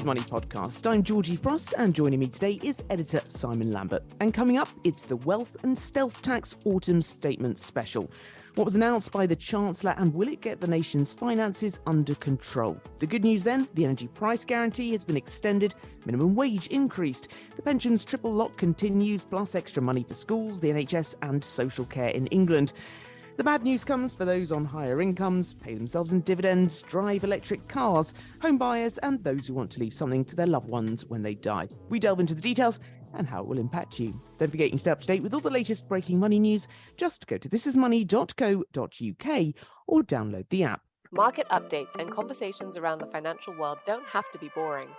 is Money podcast. I'm Georgie Frost, and joining me today is editor Simon Lambert. And coming up, it's the Wealth and Stealth Tax Autumn Statement Special. What was announced by the Chancellor, and will it get the nation's finances under control? The good news then, the energy price guarantee has been extended, minimum wage increased, the pensions triple lock continues, plus extra money for schools, the NHS and social care in England. The bad news comes for those on higher incomes, pay themselves in dividends, drive electric cars, home buyers, and those who want to leave something to their loved ones when they die. We delve into the details and how it will impact you. Don't forget you can stay up to date with all the latest breaking money news. Just go to thisismoney.co.uk or download the app. Market updates and conversations around the financial world don't have to be boring.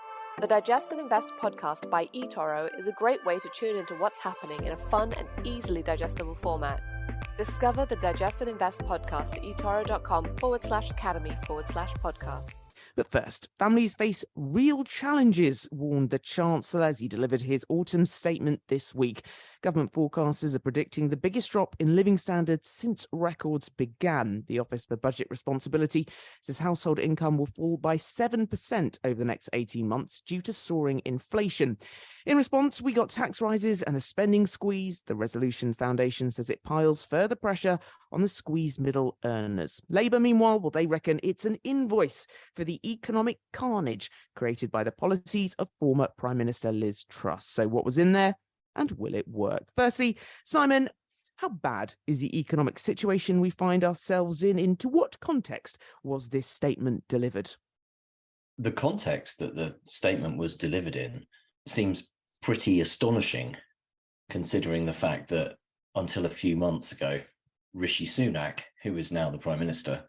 The Digest and Invest podcast by eToro is a great way to tune into what's happening in a fun and easily digestible format. Discover the Digest and Invest podcast at etoro.com/academy/podcasts. But first, families face real challenges, warned the Chancellor as he delivered his autumn statement this week. Government forecasters are predicting the biggest drop in living standards since records began. The Office for Budget Responsibility says household income will fall by 7% over the next 18 months due to soaring inflation. In response, we got tax rises and a spending squeeze. The Resolution Foundation says it piles further pressure on the squeezed middle earners. Labour, meanwhile, well, they reckon it's an invoice for the economic carnage created by the policies of former Prime Minister Liz Truss. So what was in there, and will it work? Firstly, Simon, how bad is the economic situation we find ourselves in? Into what context was this statement delivered? The context that the statement was delivered in seems pretty astonishing, considering the fact that until a few months ago, Rishi Sunak, who is now the Prime Minister,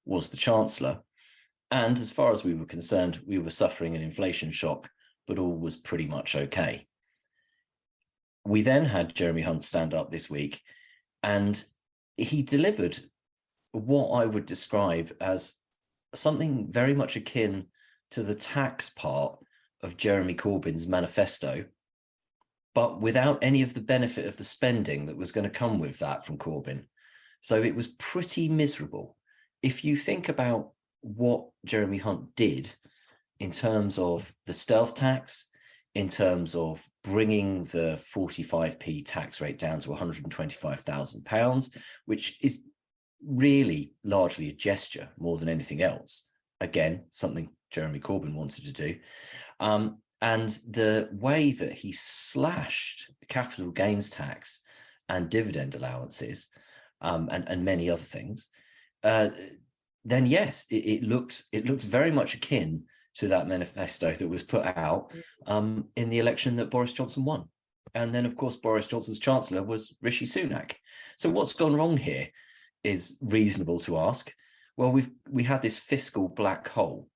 was the Chancellor. And as far as we were concerned, we were suffering an inflation shock, but all was pretty much okay. We then had Jeremy Hunt stand up this week, and he delivered what I would describe as something very much akin to the tax part of Jeremy Corbyn's manifesto, but without any of the benefit of the spending that was going to come with that from Corbyn. So it was pretty miserable. If you think about what Jeremy Hunt did in terms of the stealth tax, in terms of bringing the 45p tax rate down to £125,000, which is really largely a gesture more than anything else. Again, something Jeremy Corbyn wanted to do. And the way that he slashed capital gains tax and dividend allowances and many other things, then yes, it looks very much akin to that manifesto that was put out in the election that Boris Johnson won. And then, of course, Boris Johnson's Chancellor was Rishi Sunak. So what's gone wrong here is reasonable to ask. Well, we had this fiscal black hole,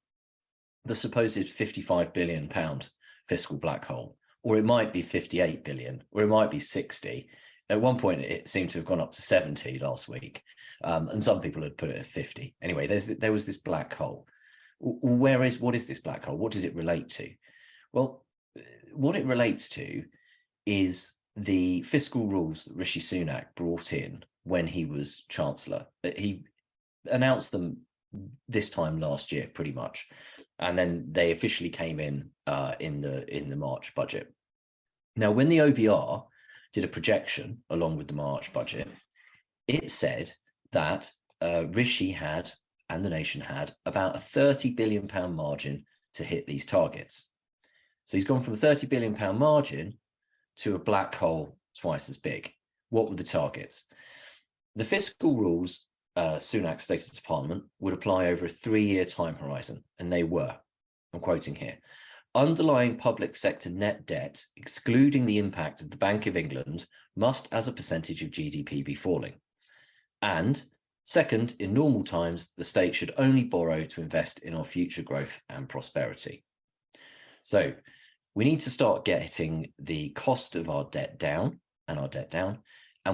the supposed £55 billion fiscal black hole, or it might be 58 billion, or it might be 60. At one point, it seemed to have gone up to 70 last week, and some people had put it at 50. Anyway, there was this black hole. What is this black hole? What did it relate to? Well, what it relates to is the fiscal rules that Rishi Sunak brought in when he was Chancellor. He announced them this time last year, pretty much, and then they officially came in the March budget. Now, when the OBR did a projection along with the March budget, it said that Rishi had, and the nation had, about a £30 billion margin to hit these targets. So he's gone from a £30 billion margin to a black hole twice as big. What were the targets? The fiscal rules Sunak stated to Parliament would apply over a 3-year time horizon, and they were, I'm quoting here, underlying public sector net debt, excluding the impact of the Bank of England, must as a percentage of GDP be falling. And second, in normal times, the state should only borrow to invest in our future growth and prosperity. So we need to start getting the cost of our debt down, and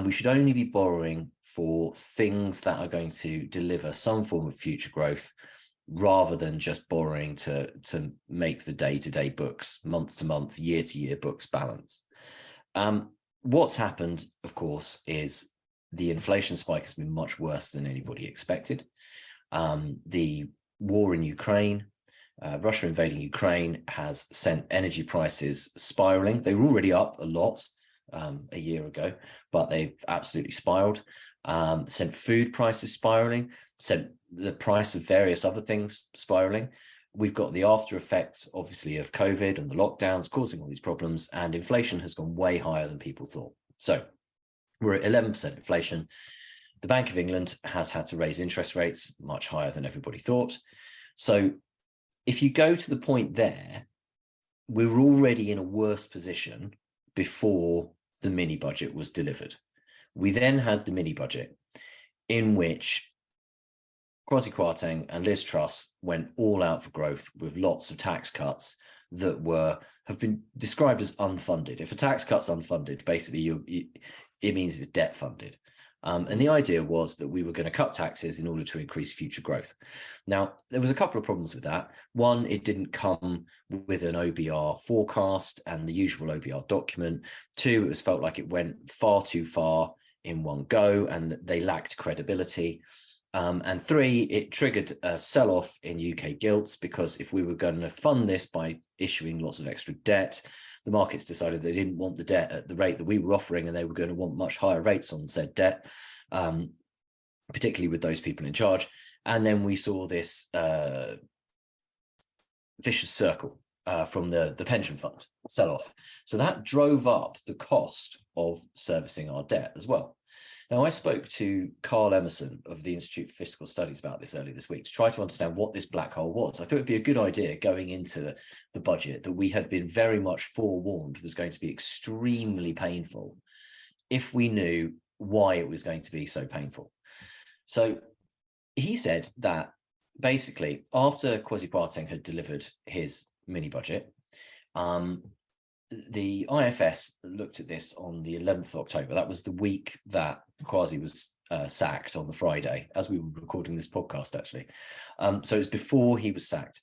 we should only be borrowing for things that are going to deliver some form of future growth, rather than just borrowing to make the day-to-day books, month-to-month, year-to-year books balance. What's happened, of course, is the inflation spike has been much worse than anybody expected. The war in Ukraine Russia invading Ukraine has sent energy prices spiraling. They were already up a lot a year ago, but they've absolutely spiraled. Sent food prices spiraling, sent the price of various other things spiraling. We've got the after effects, obviously, of COVID and the lockdowns causing all these problems, and inflation has gone way higher than people thought. So we're at 11% inflation. The Bank of England has had to raise interest rates much higher than everybody thought. So if you go to the point there, we were already in a worse position before the mini budget was delivered. We then had the mini budget in which Kwasi Kwarteng and Liz Truss went all out for growth with lots of tax cuts that have been described as unfunded. If a tax cut's unfunded, basically it means it's debt funded. And the idea was that we were going to cut taxes in order to increase future growth. Now, there was a couple of problems with that. One, it didn't come with an OBR forecast and the usual OBR document. Two, it was felt like it went far too far in one go and they lacked credibility. And three, it triggered a sell-off in UK gilts, because if we were going to fund this by issuing lots of extra debt, the markets decided they didn't want the debt at the rate that we were offering, and they were going to want much higher rates on said debt, particularly with those people in charge. And then we saw this vicious circle from the pension fund sell-off. So that drove up the cost of servicing our debt as well. Now, I spoke to Carl Emerson of the Institute for Fiscal Studies about this earlier this week to try to understand what this black hole was. I thought it'd be a good idea going into the budget that we had been very much forewarned was going to be extremely painful if we knew why it was going to be so painful. So he said that basically after Kwasi Kwarteng had delivered his mini budget, the IFS looked at this on the 11th of October. That was the week that Kwasi was sacked, on the Friday, as we were recording this podcast, actually. So it was before he was sacked.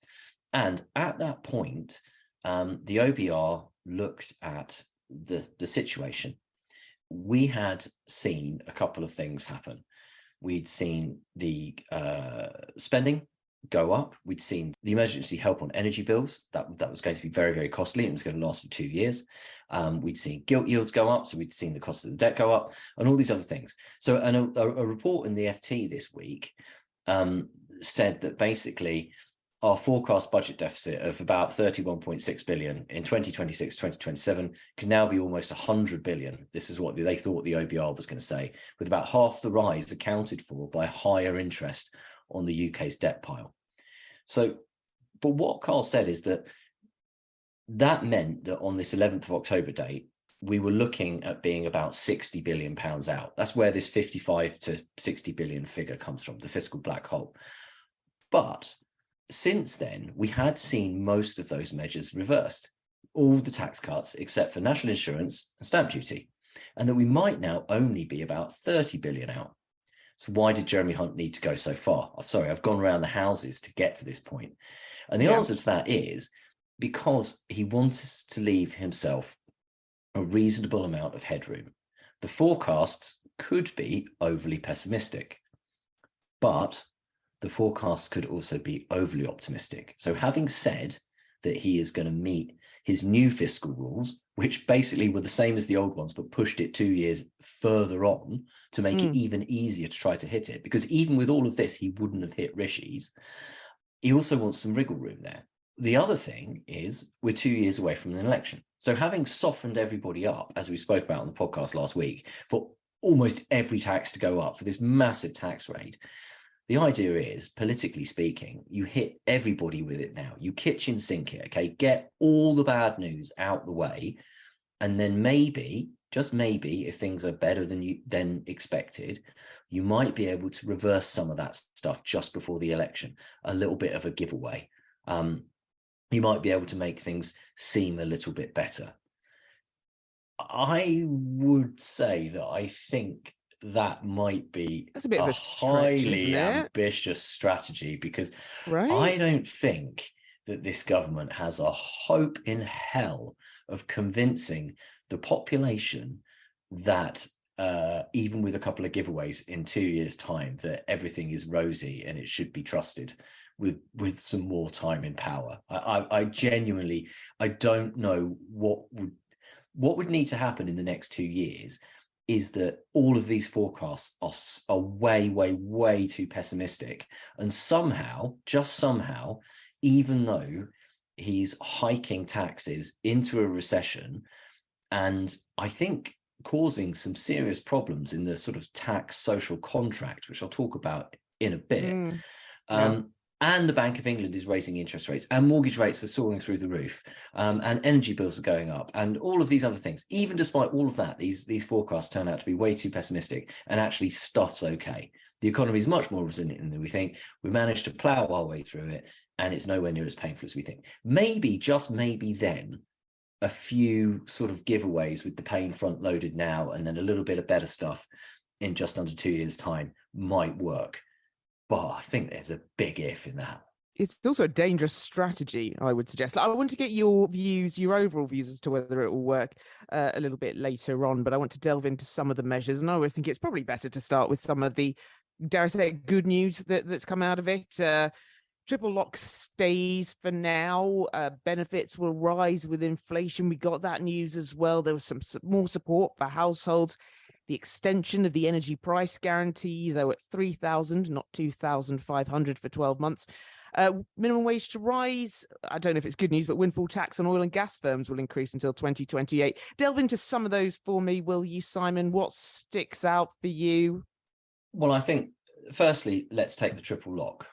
And at that point, the OBR looked at the situation. We had seen a couple of things happen. We'd seen the spending go up. We'd seen the emergency help on energy bills. That was going to be very, very costly. It was going to last for 2 years. We'd seen gilt yields go up. So we'd seen the cost of the debt go up and all these other things. So a report in the FT this week said that basically our forecast budget deficit of about 31.6 billion in 2026, 2027 can now be almost 100 billion. This is what they thought the OBR was going to say, with about half the rise accounted for by higher interest on the UK's debt pile. So, but what Carl said is that meant that on this 11th of October date, we were looking at being about 60 billion pounds out. That's where this 55 to 60 billion figure comes from, the fiscal black hole. But since then, we had seen most of those measures reversed, all the tax cuts except for national insurance and stamp duty, and that we might now only be about 30 billion out. So why did Jeremy Hunt need to go so far? I'm sorry, I've gone around the houses to get to this point. And the answer to that is because he wants to leave himself a reasonable amount of headroom. The forecasts could be overly pessimistic, but the forecasts could also be overly optimistic. So having said that he is going to meet his new fiscal rules, which basically were the same as the old ones, but pushed it 2 years further on to make it even easier to try to hit it. Because even with all of this, he wouldn't have hit Rishi's. He also wants some wriggle room there. The other thing is we're 2 years away from an election. So having softened everybody up, as we spoke about on the podcast last week, for almost every tax to go up, for this massive tax raid, the idea is, politically speaking, you hit everybody with it now. You kitchen sink it, okay? Get all the bad news out the way. And then maybe, just maybe, if things are better than expected, you might be able to reverse some of that stuff just before the election, a little bit of a giveaway. You might be able to make things seem a little bit better. I would say that I think that might be That's a bit of a stretch, highly isn't it? ambitious strategy, because Right? I don't think that this government has a hope in hell of convincing the population that even with a couple of giveaways in 2 years' time, that everything is rosy and it should be trusted with some more time in power. I genuinely, I don't know what would need to happen in the next 2 years is that all of these forecasts are way too pessimistic. And somehow, just somehow, even though he's hiking taxes into a recession, and I think causing some serious problems in the sort of tax social contract, which I'll talk about in a bit. And the Bank of England is raising interest rates, and mortgage rates are soaring through the roof, and energy bills are going up, and all of these other things. Even despite all of that, these forecasts turn out to be way too pessimistic, and actually stuff's okay. The economy is much more resilient than we think. We managed to plow our way through it, and it's nowhere near as painful as we think. Maybe, just maybe then, a few sort of giveaways with the pain front loaded now, and then a little bit of better stuff in just under 2 years' time might work. But I think there's a big if in that. It's also a dangerous strategy, I would suggest. I want to get your views, your overall views as to whether it will work a little bit later on, but I want to delve into some of the measures. And I always think it's probably better to start with some of the, dare I say, good news that's come out of it. Triple lock stays for now. Benefits will rise with inflation. We got that news as well. There was some more support for households. The extension of the energy price guarantee, though, at 3,000, not 2,500 for 12 months. Minimum wage to rise. I don't know if it's good news, but windfall tax on oil and gas firms will increase until 2028. Delve into some of those for me, will you, Simon? What sticks out for you? Well, I think, firstly, let's take the triple lock.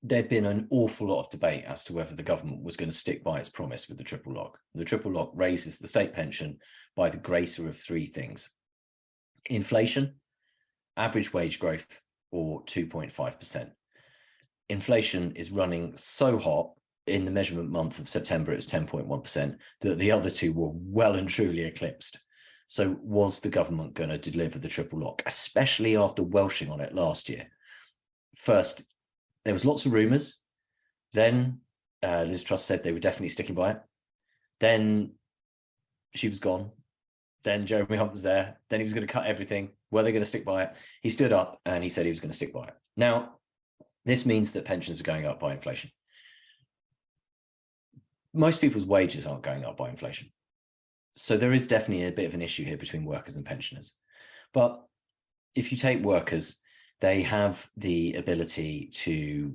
There'd been an awful lot of debate as to whether the government was going to stick by its promise with the triple lock. The triple lock raises the state pension by the greater of three things: inflation, average wage growth, or 2.5%. Inflation is running so hot in the measurement month of September, it's 10.1%, that the other two were well and truly eclipsed. So was the government going to deliver the triple lock, especially after welshing on it last year? First, there was lots of rumours. Then Liz Truss said they were definitely sticking by it. Then she was gone. Then Jeremy Hunt was there. Then he was going to cut everything. Were they going to stick by it? He stood up and he said he was going to stick by it. Now, this means that pensions are going up by inflation. Most people's wages aren't going up by inflation. So there is definitely a bit of an issue here between workers and pensioners. But if you take workers, they have the ability to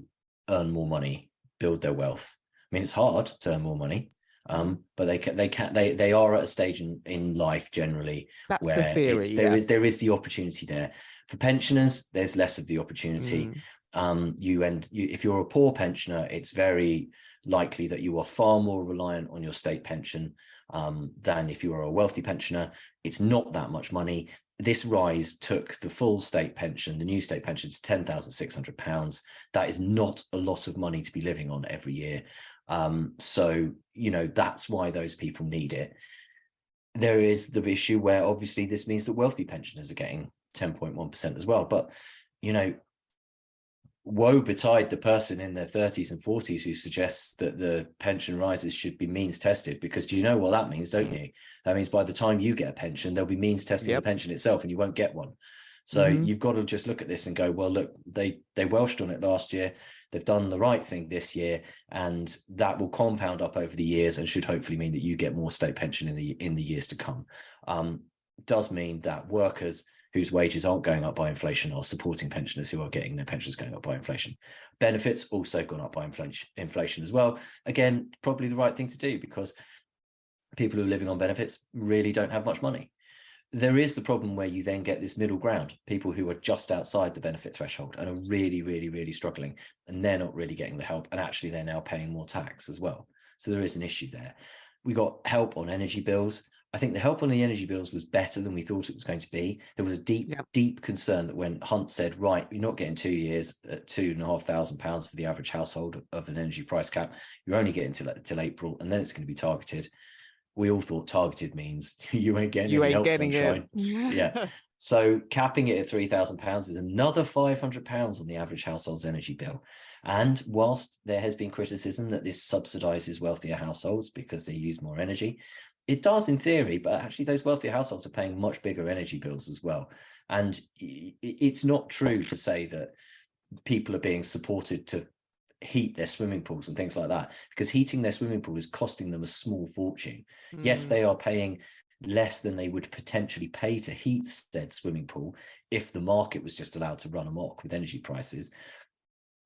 earn more money, build their wealth. I mean, it's hard to earn more money. But they are at a stage in life generally That's where the theory, there is the opportunity there. For pensioners, there's less of the opportunity. If you're a poor pensioner, it's very likely that you are far more reliant on your state pension than if you are a wealthy pensioner. It's not that much money. This rise took the full state pension, the new state pension, to £10,600. That is not a lot of money to be living on every year. So, that's why those people need it. There is the issue where obviously this means that wealthy pensioners are getting 10.1% as well. But, woe betide the person in their 30s and 40s who suggests that the pension rises should be means tested, because do you know what that means, don't you? That means by the time you get a pension, there'll be means testing the pension itself and you won't get one. So you've got to just look at this and go, well, look, they welshed on it last year. They've done the right thing this year, and that will compound up over the years and should hopefully mean that you get more state pension in the years to come. Does mean that workers whose wages aren't going up by inflation are supporting pensioners who are getting their pensions going up by inflation. Benefits also gone up by inflation as well. Again, probably the right thing to do, because people who are living on benefits really don't have much money. There is the problem where you then get this middle ground, people who are just outside the benefit threshold and are really, really, really struggling, and they're not really getting the help, and actually they're now paying more tax as well. So there is an issue there. We got help on energy bills. I think the help on the energy bills was better than we thought it was going to be. There was a deep concern that when Hunt said, right, you're not getting 2 years at £2,500 for the average household of an energy price cap, you're only getting till April, and then it's going to be targeted. We all thought targeted means you ain't getting any help, sunshine. Yeah. So capping it at £3,000 is another £500 on the average household's energy bill. And whilst there has been criticism that this subsidises wealthier households because they use more energy, it does in theory, but actually those wealthier households are paying much bigger energy bills as well. And it's not true to say that people are being supported to heat their swimming pools and things like that, because heating their swimming pool is costing them a small fortune. Yes, they are paying less than they would potentially pay to heat said swimming pool if the market was just allowed to run amok with energy prices,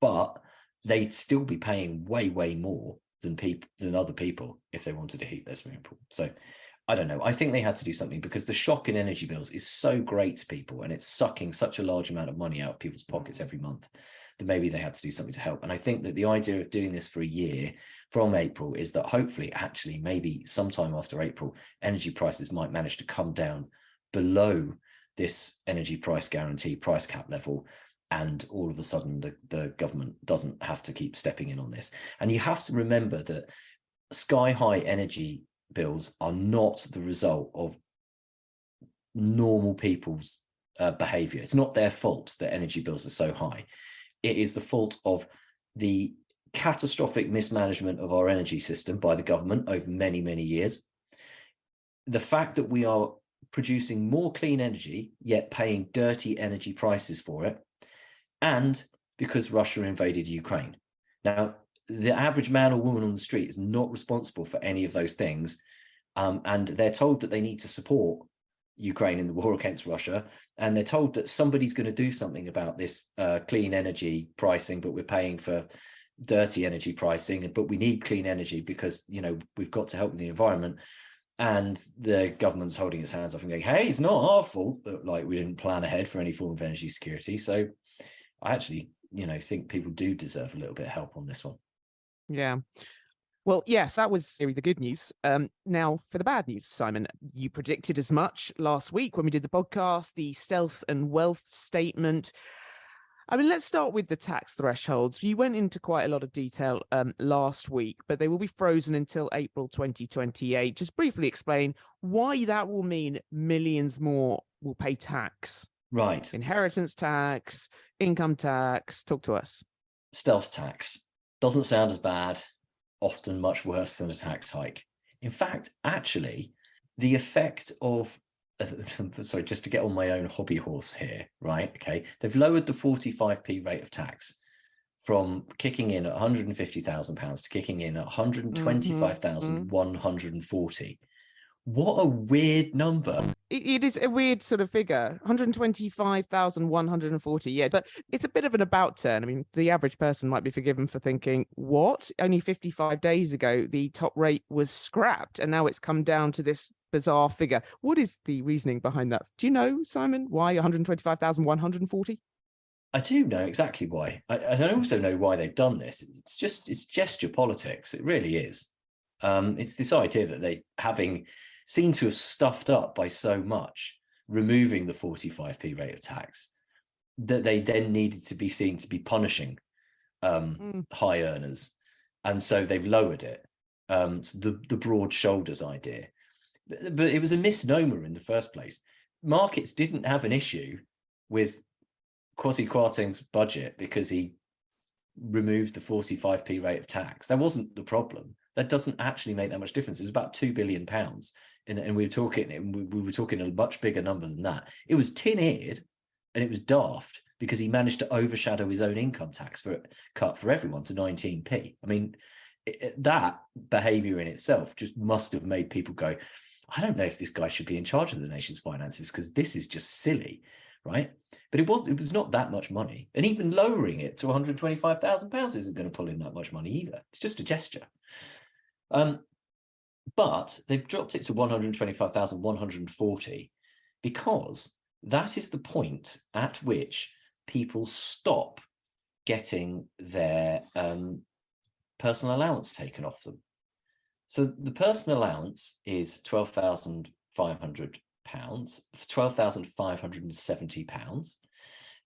but they'd still be paying way more than other people if they wanted to heat their swimming pool. So I don't know. I think they had to do something, because the shock in energy bills is so great to people, and it's sucking such a large amount of money out of people's pockets every month, that maybe they had to do something to help. And I think that the idea of doing this for a year from April is that hopefully, actually, maybe sometime after April, energy prices might manage to come down below this energy price guarantee price cap level. And all of a sudden, the government doesn't have to keep stepping in on this. And you have to remember that sky high energy bills are not the result of normal people's behavior. It's not their fault that energy bills are so high. It is the fault of the catastrophic mismanagement of our energy system by the government over many years. The fact that we are producing more clean energy, yet paying dirty energy prices for it, and because Russia invaded Ukraine. Now, the average man or woman on the street is not responsible for any of those things. And they're told that they need to support Ukraine in the war against Russia. And they're told that somebody's going to do something about this clean energy pricing, but we're paying for dirty energy pricing, but we need clean energy because, you know, we've got to help the environment. And the government's holding its hands up and going, hey, it's not our fault that, like, we didn't plan ahead for any form of energy security. So I actually, you know, think people do deserve a little bit of help on this one. Yeah. Well, yes, that was the good news. Now, for the bad news, Simon, you predicted as much last week when we did the podcast, the stealth and wealth statement. I mean, let's start with the tax thresholds. You went into quite a lot of detail last week, but they will be frozen until April 2028. Just briefly explain why that will mean millions more will pay tax. Right. Inheritance tax, income tax. Talk to us. Stealth tax doesn't sound as bad, often much worse than a tax hike. In fact, actually, the effect of, sorry, just to get on my own hobby horse here, right? Okay, they've lowered the 45p rate of tax from kicking in at £150,000 to kicking in at 125,140. What a weird number. It is a weird sort of figure, 125,140. Yeah, but it's a bit of an about turn. I mean, the average person might be forgiven for thinking, what? Only 55 days ago, the top rate was scrapped, and now it's come down to this bizarre figure. What is the reasoning behind that? Do you know, Simon, why 125,140? I do know exactly why. I also know why they've done this. It's gesture politics. It really is. It's this idea that they, having seem to have stuffed up by so much, removing the 45p rate of tax, that they then needed to be seen to be punishing high earners. And so they've lowered it. So the broad shoulders idea. But it was a misnomer in the first place. Markets didn't have an issue with Kwasi Kwarteng's budget because he removed the 45p rate of tax. That wasn't the problem. That doesn't actually make that much difference. It's about £2 billion. And we were talking a much bigger number than that. It was tin-eared and it was daft because he managed to overshadow his own income tax cut for everyone to 19p. I mean, that behavior in itself just must have made people go, I don't know if this guy should be in charge of the nation's finances because this is just silly, right? But it was not that much money. And even lowering it to £125,000 isn't going to pull in that much money either. It's just a gesture. But they've dropped it to 125,140 because that is the point at which people stop getting their personal allowance taken off them. So the personal allowance is £12,500, £12,570.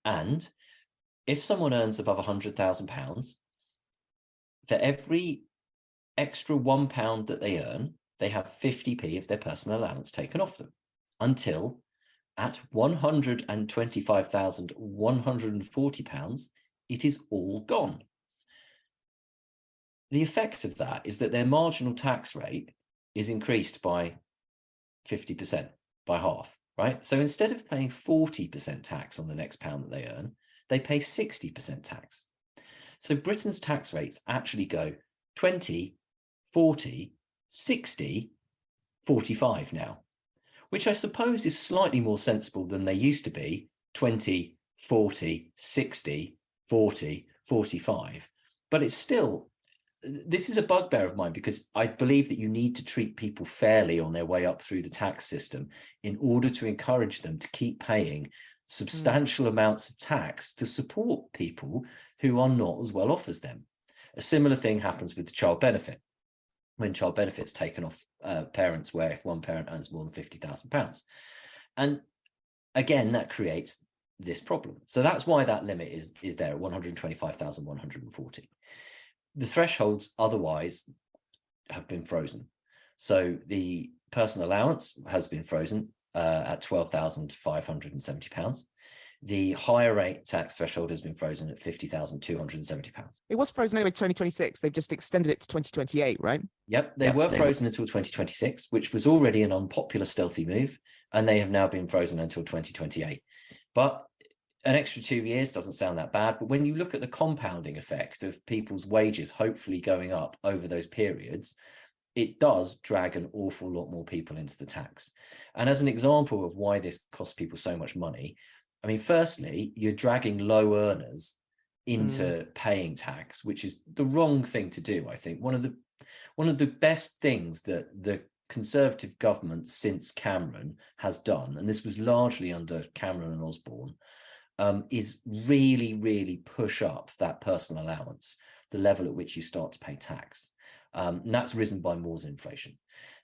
And if someone earns above £100,000, for every extra £1 that they earn, they have 50p of their personal allowance taken off them until at £125,140, it is all gone. The effect of that is that their marginal tax rate is increased by 50%, by half, right? So instead of paying 40% tax on the next pound that they earn, they pay 60% tax. So Britain's tax rates actually go 20, 40, 60, 45 now, which I suppose is slightly more sensible than they used to be, 20, 40, 60, 40, 45. But it's still, this is a bugbear of mine, because I believe that you need to treat people fairly on their way up through the tax system in order to encourage them to keep paying substantial amounts of tax to support people who are not as well off as them. A similar thing happens with the child benefit. When child benefit's taken off parents, where if one parent earns more than £50,000. And again, that creates this problem. So that's why that limit is there at 125,140. The thresholds otherwise have been frozen. So the personal allowance has been frozen at £12,570. The higher rate tax threshold has been frozen at £50,270. It was frozen anyway, 2026. They've just extended it to 2028, right? Yep, they were frozen until 2026, which was already an unpopular, stealthy move, and they have now been frozen until 2028. But an extra 2 years doesn't sound that bad, but when you look at the compounding effect of people's wages hopefully going up over those periods, it does drag an awful lot more people into the tax. And as an example of why this costs people so much money, I mean, firstly, you're dragging low earners into paying tax, which is the wrong thing to do. I think one of the best things that the Conservative government since Cameron has done, and this was largely under Cameron and Osborne, is really, really push up that personal allowance, the level at which you start to pay tax. And that's risen by more than inflation.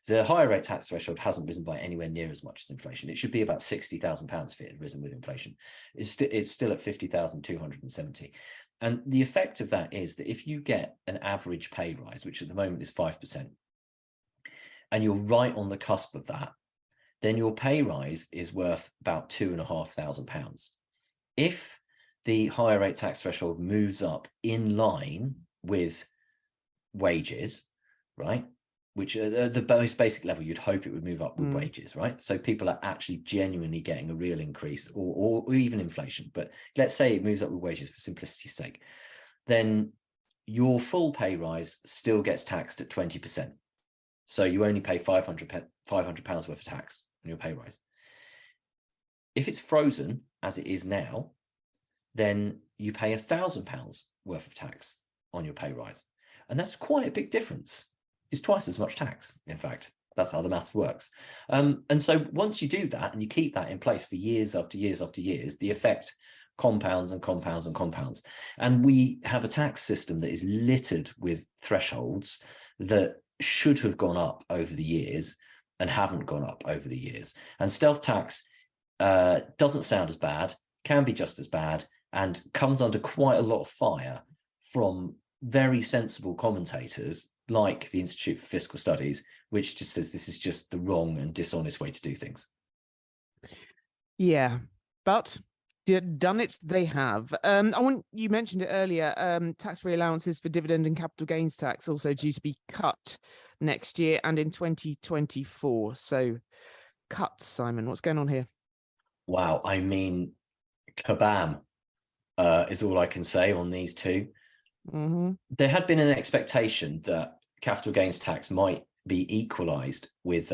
The higher rate tax threshold hasn't risen by anywhere near as much as inflation. It should be about £60,000 if it had risen with inflation. It's still at 50,270. And the effect of that is that if you get an average pay rise, which at the moment is 5%, and you're right on the cusp of that, then your pay rise is worth about £2,500. If the higher rate tax threshold moves up in line with wages, right, which at the most basic level, you'd hope it would move up with wages, right? So people are actually genuinely getting a real increase, or even inflation. But let's say it moves up with wages for simplicity's sake, then your full pay rise still gets taxed at 20%. So you only pay £500 worth of tax on your pay rise. If it's frozen, as it is now, then you pay £1,000 worth of tax on your pay rise. And that's quite a big difference. It's twice as much tax, in fact. That's how the maths works. And so once you do that and you keep that in place for years after years after years, the effect compounds and compounds and compounds. And we have a tax system that is littered with thresholds that should have gone up over the years and haven't gone up over the years. And stealth tax doesn't sound as bad, can be just as bad, and comes under quite a lot of fire from very sensible commentators like the Institute for Fiscal Studies, which just says this is just the wrong and dishonest way to do things. Yeah, but done it they have. You mentioned it earlier, tax-free allowances for dividend and capital gains tax also due to be cut next year and in 2024. So cuts, Simon, what's going on here? Wow, I mean, kabam is all I can say on these two. There had been an expectation that capital gains tax might be equalized with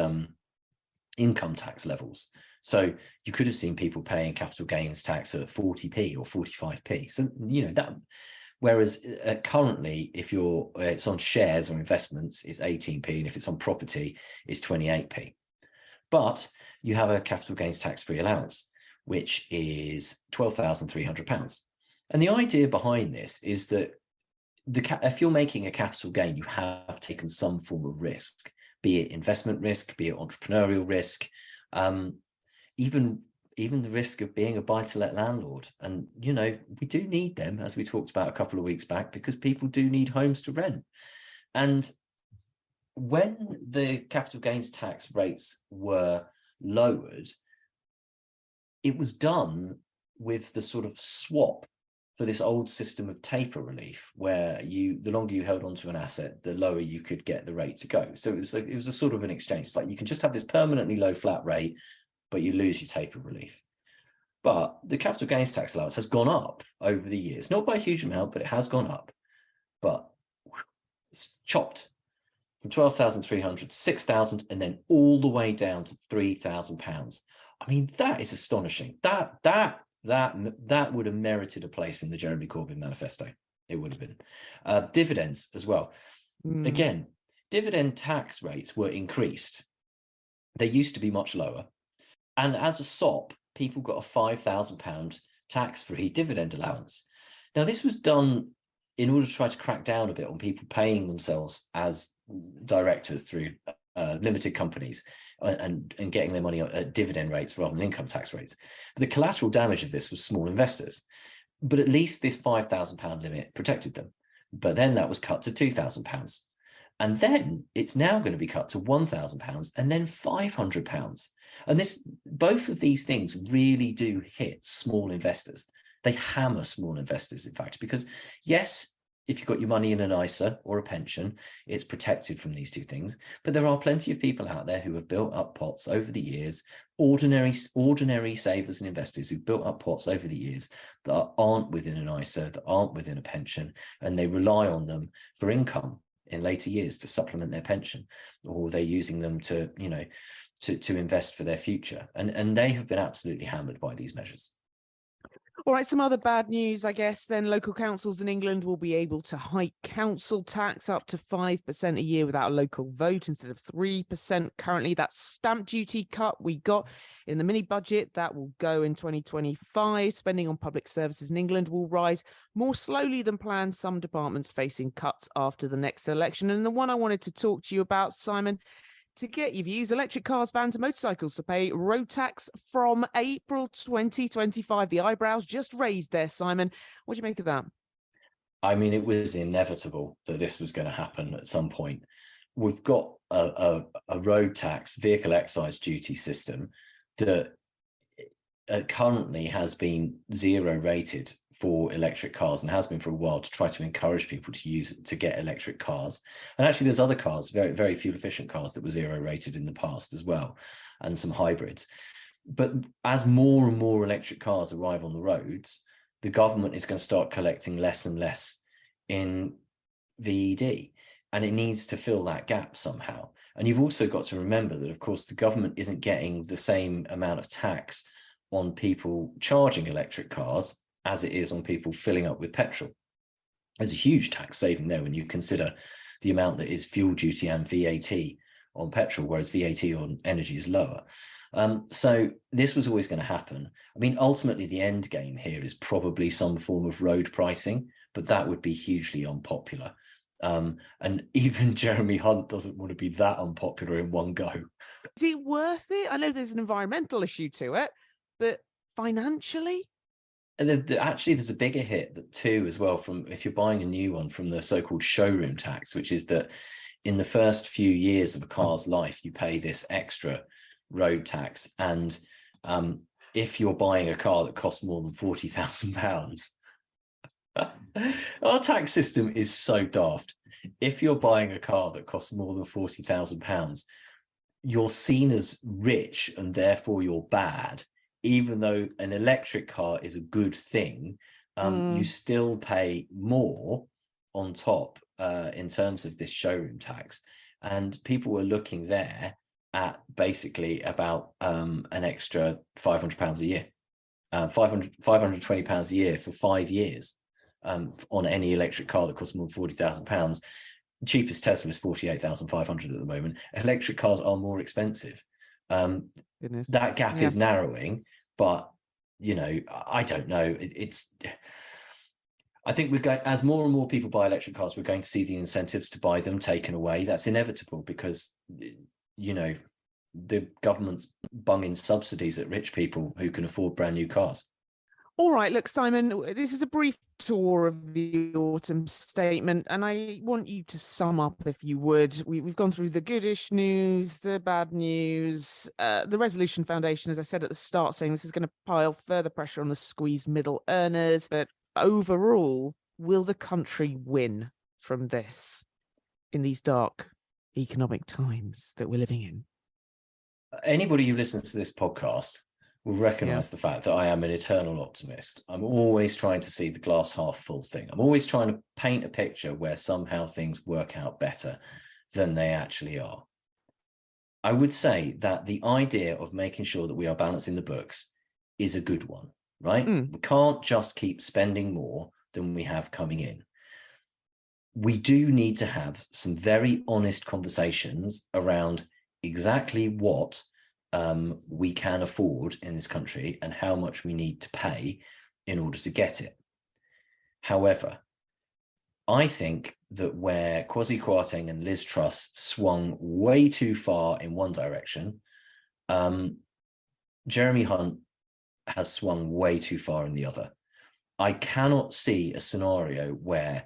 income tax levels. So you could have seen people paying capital gains tax at 40p or 45p. So, you know, that, whereas currently, if it's on shares or investments, it's 18p, and if it's on property, it's 28p. But you have a capital gains tax-free allowance, which is £12,300. And the idea behind this is that if you're making a capital gain, you have taken some form of risk, be it investment risk, be it entrepreneurial risk, even the risk of being a buy-to-let landlord. And, you know, we do need them, as we talked about a couple of weeks back, because people do need homes to rent. And when the capital gains tax rates were lowered, it was done with the sort of swap for this old system of taper relief, where the longer you held onto an asset, the lower you could get the rate to go. So it was a sort of an exchange. It's like you can just have this permanently low flat rate, but you lose your taper relief. But the capital gains tax allowance has gone up over the years, not by a huge amount, but it has gone up. But it's chopped from 12,300 to 6,000 and then all the way down to £3,000. I mean, that is astonishing. That would have merited a place in the Jeremy Corbyn manifesto. It would have been. Dividends as well. Again, dividend tax rates were increased. They used to be much lower. And as a SOP, people got a £5,000 tax-free dividend allowance. Now, this was done in order to try to crack down a bit on people paying themselves as directors through limited companies and getting their money at dividend rates rather than income tax rates. But the collateral damage of this was small investors. But at least this £5,000 limit protected them. But then that was cut to £2,000. And then it's now going to be cut to £1,000 and then £500. And both of these things really do hit small investors. They hammer small investors, in fact, because yes, if you've got your money in an ISA or a pension, it's protected from these two things. But there are plenty of people out there who have built up pots over the years, ordinary savers and investors who've built up pots over the years that aren't within an ISA, that aren't within a pension, and they rely on them for income in later years to supplement their pension, or they're using them to invest for their future. And they have been absolutely hammered by these measures. All right, some other bad news, I guess, then. Local councils in England will be able to hike council tax up to 5% a year without a local vote instead of 3% currently. That stamp duty cut we got in the mini budget, that will go in 2025. Spending on public services in England will rise more slowly than planned, some departments facing cuts after the next election. And the one I wanted to talk to you about, Simon, to get your views, electric cars, vans and motorcycles to pay road tax from April 2025. The eyebrows just raised there, Simon. What do you make of that? I mean, it was inevitable that this was going to happen at some point. We've got a road tax, vehicle excise duty system that currently has been zero rated for electric cars and has been for a while to try to encourage people to get electric cars. And actually there's other cars, very, very fuel efficient cars that were zero rated in the past as well, and some hybrids. But as more and more electric cars arrive on the roads, the government is going to start collecting less and less in VED, and it needs to fill that gap somehow. And you've also got to remember that, of course, the government isn't getting the same amount of tax on people charging electric cars as it is on people filling up with petrol. There's a huge tax saving there when you consider the amount that is fuel duty and VAT on petrol, whereas VAT on energy is lower. So this was always going to happen. I mean, ultimately, the end game here is probably some form of road pricing, but that would be hugely unpopular. And even Jeremy Hunt doesn't want to be that unpopular in one go. Is it worth it? I know there's an environmental issue to it, but financially? And actually, there's a bigger hit too, as well, from if you're buying a new one, from the so-called showroom tax, which is that in the first few years of a car's life, you pay this extra road tax. And if you're buying a car that costs more than £40,000, our tax system is so daft. If you're buying a car that costs more than £40,000, you're seen as rich and therefore you're bad. Even though an electric car is a good thing, you still pay more on top in terms of this showroom tax. And people were looking there at basically about an extra £500 a year, £520 a year for 5 years on any electric car that costs more than £40,000. Cheapest Tesla is £48,500 at the moment. Electric cars are more expensive. That gap is narrowing, but I don't know. I think we're going, as more and more people buy electric cars, we're going to see the incentives to buy them taken away. That's inevitable because the government's bunging subsidies at rich people who can afford brand new cars. All right, look, Simon, this is a brief tour of the autumn statement, and I want you to sum up, if you would. We've gone through the goodish news, the bad news, the Resolution Foundation, as I said at the start, saying this is going to pile further pressure on the squeezed middle earners. But overall, will the country win from this in these dark economic times that we're living in? Anybody who listens to this podcast will recognize the fact that I am an eternal optimist. I'm always trying to see the glass half full thing. I'm always trying to paint a picture where somehow things work out better than they actually are. I would say that the idea of making sure that we are balancing the books is a good one, right? We can't just keep spending more than we have coming in. We do need to have some very honest conversations around exactly what we can afford in this country and how much we need to pay in order to get it. However, I think that where Kwasi Kwarteng and Liz Truss swung way too far in one direction, Jeremy Hunt has swung way too far in the other. I cannot see a scenario where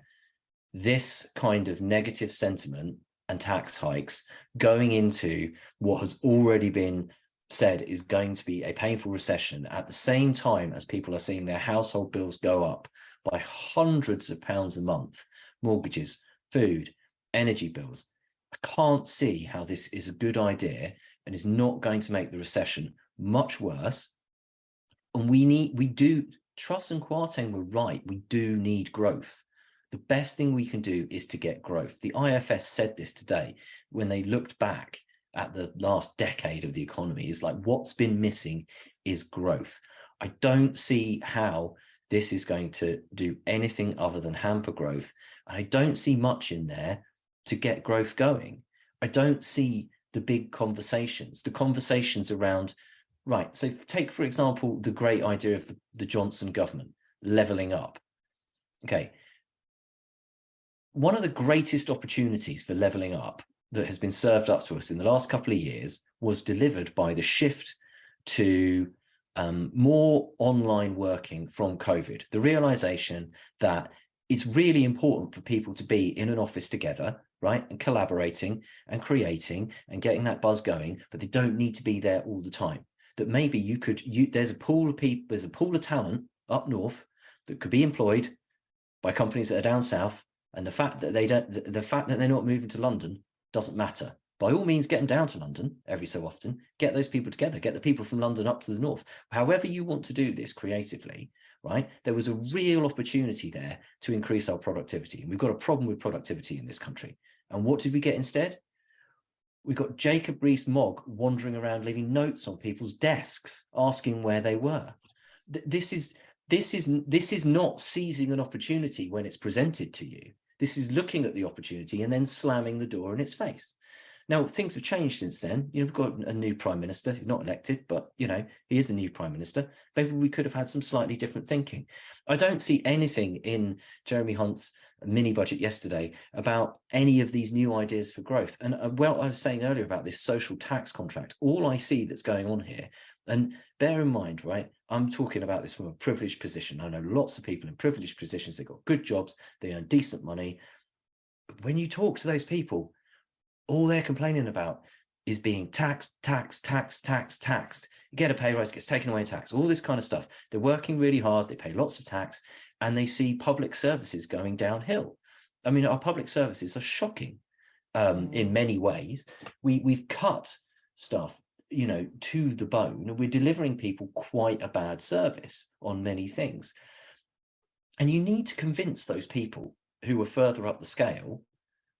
this kind of negative sentiment and tax hikes going into what has already been said is going to be a painful recession at the same time as people are seeing their household bills go up by hundreds of pounds a month, mortgages, food, energy bills. I can't see how this is a good idea and is not going to make the recession much worse. And Truss and Kwarteng were right. We do need growth. The best thing we can do is to get growth. The IFS said this today when they looked back at the last decade of the economy. It's like what's been missing is growth. I don't see how this is going to do anything other than hamper growth. And I don't see much in there to get growth going. I don't see the big conversations, the conversations around, right, so take, for example, the great idea of the Johnson government, levelling up. Okay. One of the greatest opportunities for levelling up that has been served up to us in the last couple of years was delivered by the shift to more online working from COVID. The realization that it's really important for people to be in an office together, right, and collaborating and creating and getting that buzz going, but they don't need to be there all the time. That maybe there's a pool of people, there's a pool of talent up north that could be employed by companies that are down south, and the fact that they're not moving to London doesn't matter. By all means, get them down to London every so often, get those people together, get the people from London up to the north. However you want to do this creatively, right? There was a real opportunity there to increase our productivity. And we've got a problem with productivity in this country. And what did we get instead? We got Jacob Rees-Mogg wandering around, leaving notes on people's desks, asking where they were. This is not seizing an opportunity when it's presented to you. This is looking at the opportunity and then slamming the door in its face. Now, things have changed since then. We've got a new prime minister. He's not elected, but, he is a new prime minister. Maybe we could have had some slightly different thinking. I don't see anything in Jeremy Hunt's mini budget yesterday about any of these new ideas for growth. And I was saying earlier about this social tax contract. All I see that's going on here, and bear in mind, right, I'm talking about this from a privileged position. I know lots of people in privileged positions. They've got good jobs. They earn decent money. But when you talk to those people, all they're complaining about is being taxed. You get a pay rise, gets taken away tax, all this kind of stuff. They're working really hard, they pay lots of tax, and they see public services going downhill. I mean, our public services are shocking in many ways. We've cut stuff, to the bone. We're delivering people quite a bad service on many things. And you need to convince those people who are further up the scale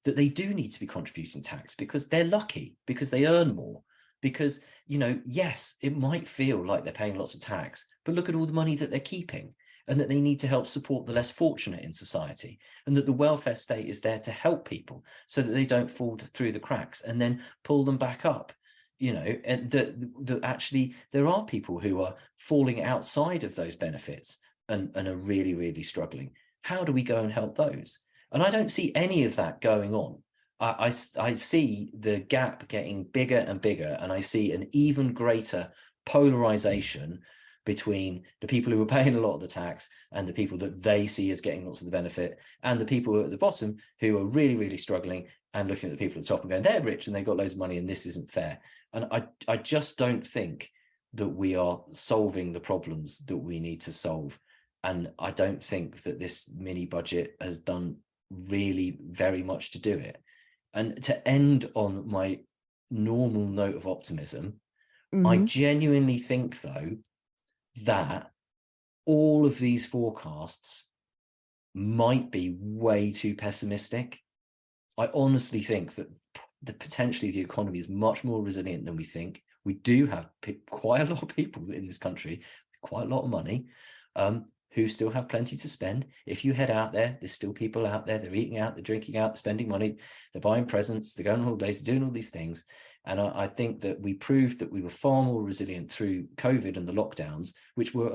that they do need to be contributing tax because they're lucky, because they earn more, because, yes, it might feel like they're paying lots of tax, but look at all the money that they're keeping, and that they need to help support the less fortunate in society, and that the welfare state is there to help people so that they don't fall through the cracks and then pull them back up. And that actually there are people who are falling outside of those benefits and are really, really struggling. How do we go and help those? And I don't see any of that going on. I see the gap getting bigger and bigger, and I see an even greater polarization between the people who are paying a lot of the tax and the people that they see as getting lots of the benefit, and the people at the bottom who are really, really struggling and looking at the people at the top and going, they're rich and they've got loads of money and this isn't fair. And I just don't think that we are solving the problems that we need to solve. And I don't think that this mini budget has done really very much to do it. And to end on my normal note of optimism, I genuinely think, though, that all of these forecasts might be way too pessimistic. I honestly think that potentially the economy is much more resilient than we think. We do have quite a lot of people in this country with quite a lot of money who still have plenty to spend. If you head out there, there's still people out there, they're eating out, they're drinking out, spending money, they're buying presents, they're going on holidays, they're doing all these things. And I think that we proved that we were far more resilient through COVID and the lockdowns, which were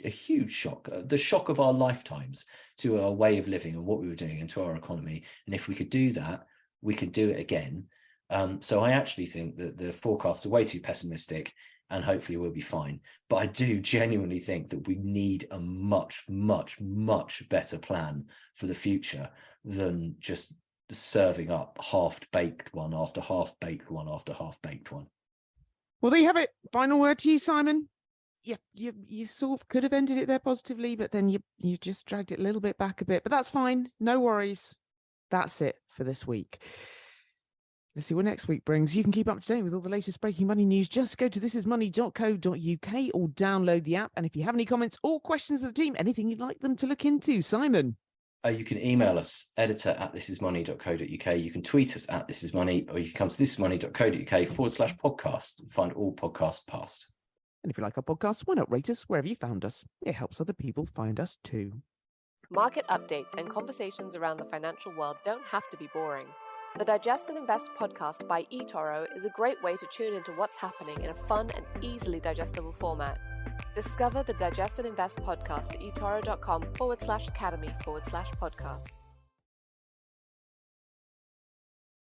a huge shock, the shock of our lifetimes to our way of living and what we were doing and to our economy. And if we could do that, we could do it again. So I actually think that the forecasts are way too pessimistic, and hopefully we'll be fine. But I do genuinely think that we need a much, much, much better plan for the future than just serving up half-baked one after half-baked one after half-baked one. Well, there you have it. Final word to you, Simon. You sort of could have ended it there positively, but then you just dragged it a little bit back a bit. But that's fine. No worries. That's it for this week. Let's see what next week brings. You can keep up to date with all the latest breaking money news. Just go to thisismoney.co.uk or download the app. And if you have any comments or questions of the team, anything you'd like them to look into, Simon. You can email us, editor@thisismoney.co.uk. You can tweet us @thisismoney, or you can come to thisismoney.co.uk/podcast. Find all podcasts past. And if you like our podcast, why not rate us wherever you found us? It helps other people find us too. Market updates and conversations around the financial world don't have to be boring. The Digest and Invest podcast by eToro is a great way to tune into what's happening in a fun and easily digestible format. Discover the Digest and Invest podcast at etoro.com/academy/podcasts.